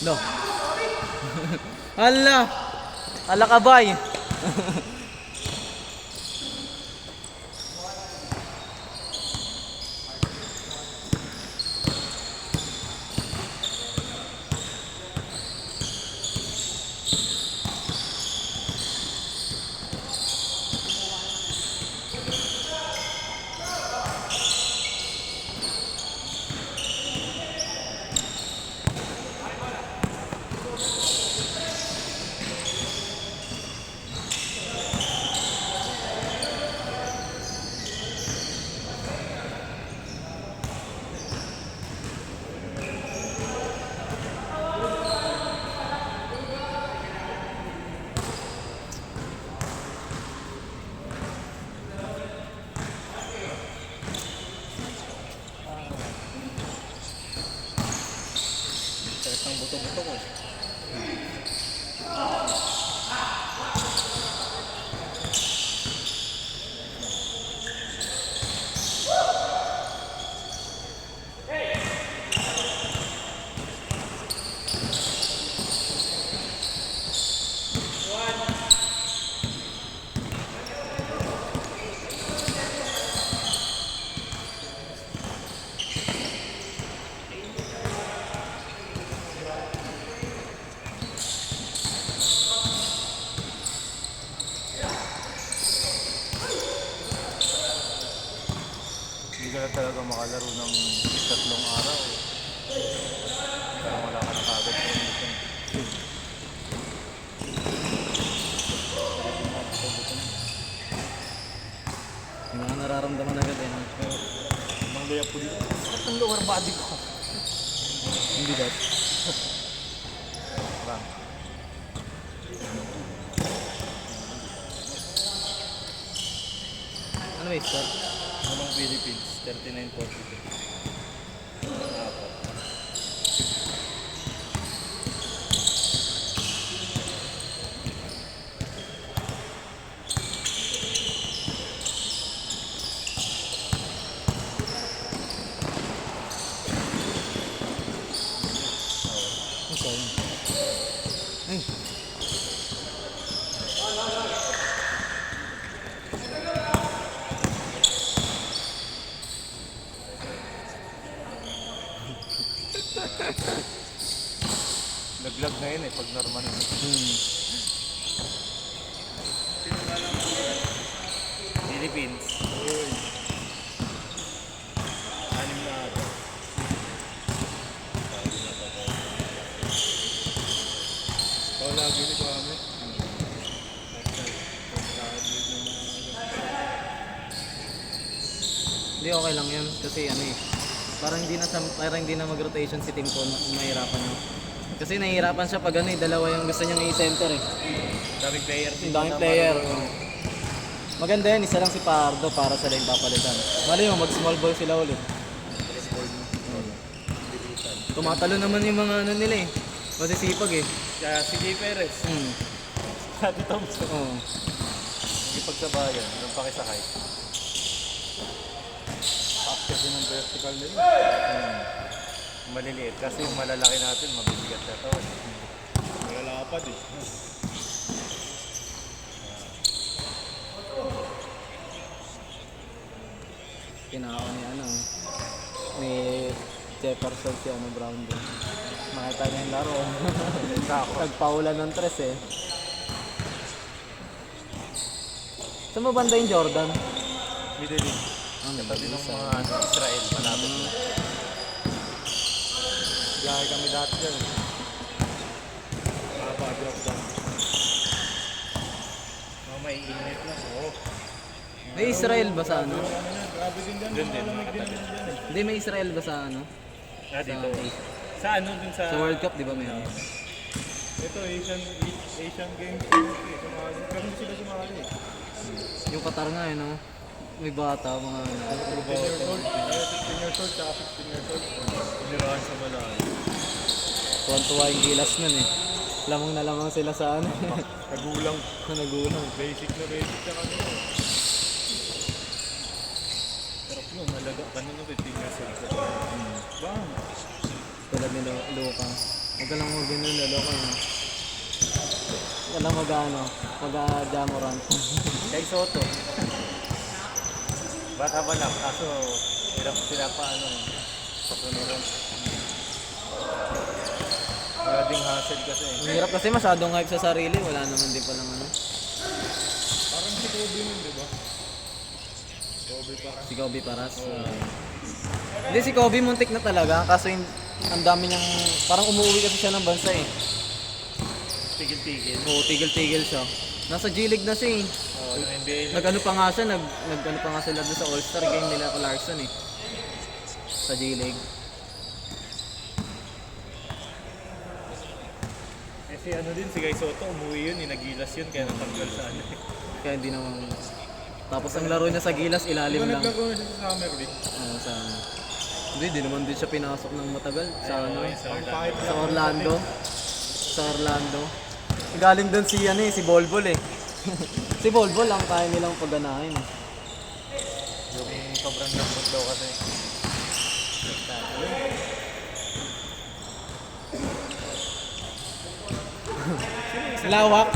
No. Hala! Ala kabay! Ang buto-buto ko. Hindi ka na talaga makalaro ng 3 araw. Parang wala ka na kagad condition. Yung mga nararamdaman agad eh. Mang gaya po dito. Sakit ang lower body ko. Hindi dahil. Parang. Ano ba sir? Anong Philippines? 39.42. Ang sayang. Ay. Laglag na yun eh, pag normal. Philippines. Uy. 6 na ako. Ikaw lagi ni kami. Hindi, okay lang yun. Kasi ano eh. Parang hindi na mag-rotation si Tim Con. Mahirapan niya. Kasi nahihirapan siya pag ano eh. Dalawa yung gusto niyang i-center eh. Daming player. Yung daming player. Maganda yan. Isa lang si Pardo para sila yung papalitan. Mali mo, mag-small ball sila ulit. Tumatalo naman yung mga ano nila eh. Masisipag eh. Kaya si J. Perez. Dati Thompson. Oo. Ipagsabayan. Nung pakisakay. Kasi ng vertical nila. Maliliit kasi yung malalaki natin mabibigat na ito. Malalapad eh. Kinakaw ni ano ni Jefferson si ano Brown din. Makita niya yung laro. Nagpaulan ng tres eh. Saan mo banda yung Jordan? Middle East. Katabi ng mga Israel, malapit na. Biyahe kami dati dyan. Makapagod ako dyan. May init na. Oo. May Israel ba sa ano? Grabe din dyan. Doon din, makatabi. Hindi, may Israel ba sa ano? Dito. Sa ano din sa... Sa World Cup, di ba may ano? Ito, Asian Games. Pero hindi sila sumali. Yung Qatar nga eh, no? May bata, mga ano. 10 years old, 16 years old, tsaka 16 years old. Pinirahan sa malayo. Tuwan-tuwa yung gilas nun eh. Lamang na lamang sila sa ano. Nagulang. Nagulang. Basic na sa kanila. Sarap yun, nalaga. Kanina 15 years old. Bang! Tulad ni Luka. Huwag ka lang mag-ganun, loko mo. Huwag ka lang mag-jamorant. Kay Soto. Bata pa lang, kaso hirap sila pa ano eh. Patunuran. Maraming hassle kasi eh. Ang hirap kasi masyadong hype sa sarili, wala naman din palang ano. Parang si Kobe nun, di ba? Si Kobe Paras. Hindi, si Kobe muntik na talaga, kaso ang dami niyang, parang umuwi kasi siya ng bansa eh. Tigil-tigil. Oo, tigil-tigil siya. Nasa G-League na siya eh. Oo, yung NBA na. Nag-ano pa nga siya, nag-ano pa nga sila doon sa All-Star game nila Clarkson eh. Sa G-League. Eh si ano din, si Guy Soto, umuwi yun, nagilas yun, kaya natanggal sa ano eh. Kaya hindi naman. Tapos ang laro niya sa Gilas, ilalim lang. Naglaro na siya sa Summer League. Sa hindi, di naman din siya pinasok ng matagal sa ano, Sa sa Orlando. Sa Orlando. Galing doon si ano eh, si Bolbol eh. Si Bolbol lang kaya nilang pagganahin eh. Yung sobrang lambot daw kasi. Lawak.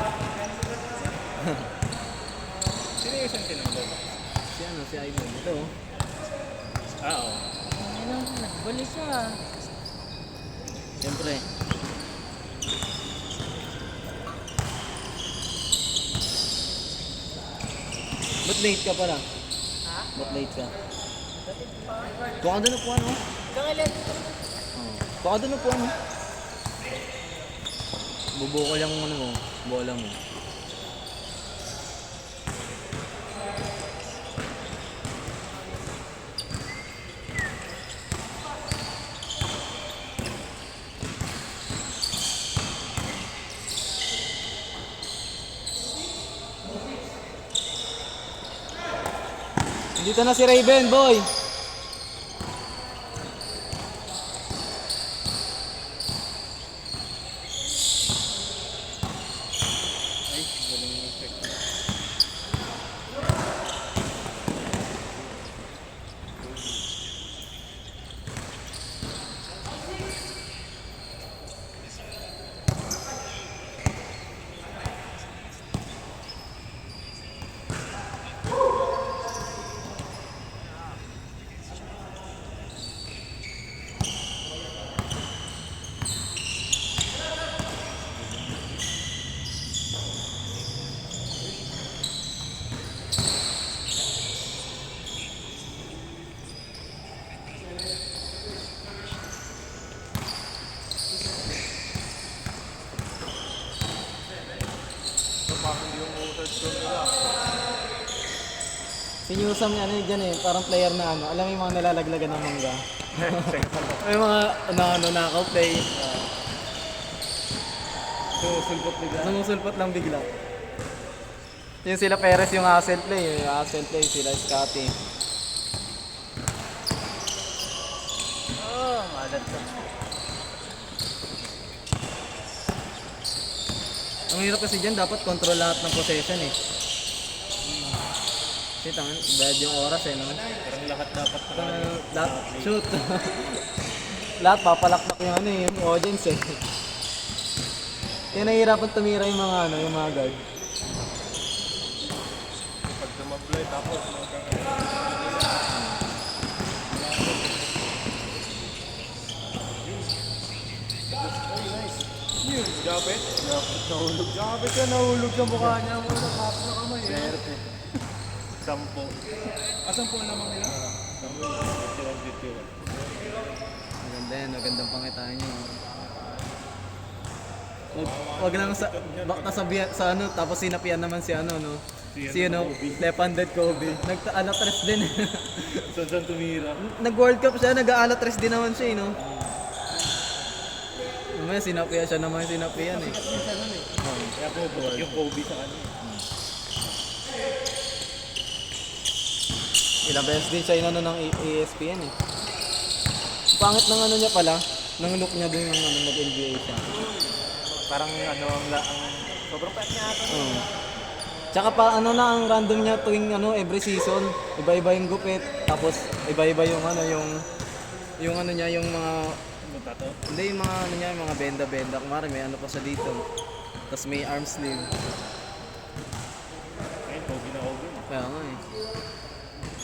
Sino yung isang tinanggal? Si ano, si Ivan. Ito oh. Oo. Ano, nagbali siya. Siyempre. Ba't late ka pala? Ha? Ba't late ka? Kuha ka doon upuan oh. Kailan? Kuha ka doon upuan oh. Bubukol yung ano mo, bola mo. Dito na si Raven, boy. Ay, galing yung effect. So, parang yung third zone nila. Sinusam niya ano dyan eh, parang player na ano. Alam mo yung mga nalalaglagan ng mangga. May mga nakaw play. So, sulpot nila. Numusulpot lang bigla. Yung sila Perez yung hustle play. Yung hustle play sila Scotty. Oh, malat ka. Ang hirap kasi dyan, dapat control lahat ng possession eh. Kasi tangan, bad yung oras eh, no? Parang lahat dapat Lahat, shoot. Lahat papalakpak yung ano eh, yung audience eh. Kaya nahihirapan tumira yung mga ano, yung mga guard. pag tumablay, tapos yun, Japet. Nahulog. Japet ka, nahulog sa mukha niya. Muna nakapos na kamay. Swerte. 10. Asan po ang lamang nila? 10. Maganda yan, magandang pangitaan nyo. Wag lang sa, bakta sa ano, tapos sinapian naman si ano, no? Si ano, left-handed Kobe. Nagta-alatres din. Saan tumira? Nag-World Cup siya, nag-alatres din naman siya, no? Mamaya sinapian siya naman sinapian eh. Kaya po, yung Kobe sa kanya. Ilang beses din siya inano ng ESPN eh. Pangit ng ano niya pala, ng look niya din ng ano, nag-NBA siya. Parang ano, ang sobrang pet niya ata. Oo. Tsaka pa ano na ang random niya tuwing ano every season, iba-iba yung gupit, tapos iba-iba yung ano yung ano niya yung mga Punta to. Hindi, yung mga ano niya, yung mga benda-benda. Kumari may ano pa siya dito. Tapos may arm sleeve. Ayun, Kobe na Kobe. Kaya nga eh.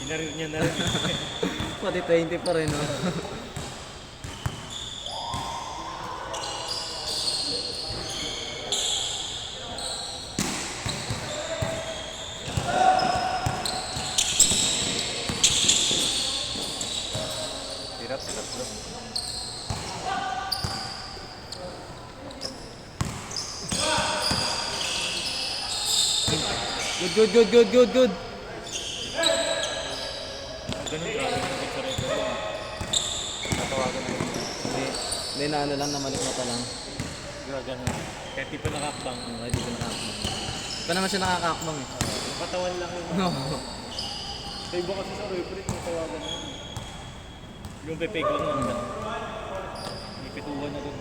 Inarir niya na rin. Pati 20 pa rin, no? Hirap sa tatlo. Good. Ganun grabe na sa referee. Tatawagan mo. Hindi na ano lang, namalik mata lang. Ganun. Kahit di pa nakakbang. Okay, di ko nakakbang. Pa naman siya nakakakbang eh. Yung katawan lang yun. No. Sa iba kasi sa referee, tatawagan mo. Yung pepeg lang naman. Ipituhan na rin.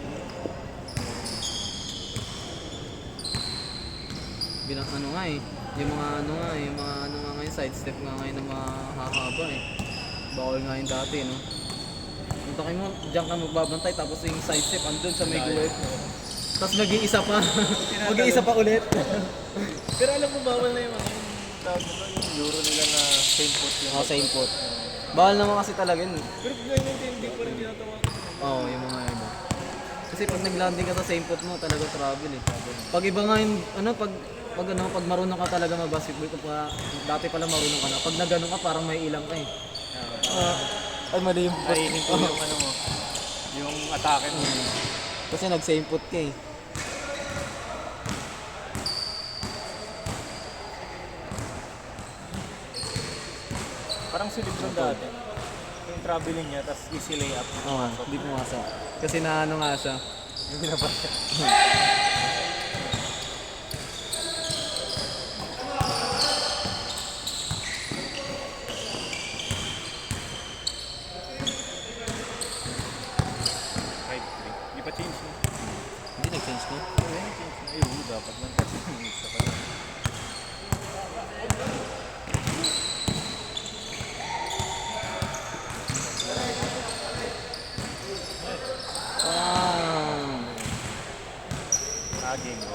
Bilang ano nga eh. Yung mga ano nga ngayon, sidestep nga ngayon na mahahaba eh. Bawal nga yung dati, no? Kung takin mo, diyan ka magbabantay tapos yung sidestep andun sa may guwet. Tapos mag-iisa pa. Mag-iisa pa ulit. Pero alam mo, bawal na yung ano, yung tawag nito, yung euro nila na same foot yung Oh, same foot. Bawal naman kasi talaga yun. Pero kung ganyan din, hindi pa rin tinatawagan. Oo, yung mga iba. Kasi pag nag-landing ka sa same foot mo, talaga travel eh. Pag iba nga yung, pag marunong ka talaga mag-basketball, kung pa, dati pala marunong ka na. Pag nagano ka, parang may ilang ka eh. Ay, mali yung foot. Kainin ko yung ano mo, yung atake mo. Kasi nag-same foot ka eh. Parang si Lebron dati. Yung traveling niya, tapos easy layup. Oo, hindi pumasok. Kasi na ano nga siya. Yung binabasa. Di pa change mo. Hindi nag-change ko. Ayun, dapat lang kasi isa pa lang. Wow! Saging.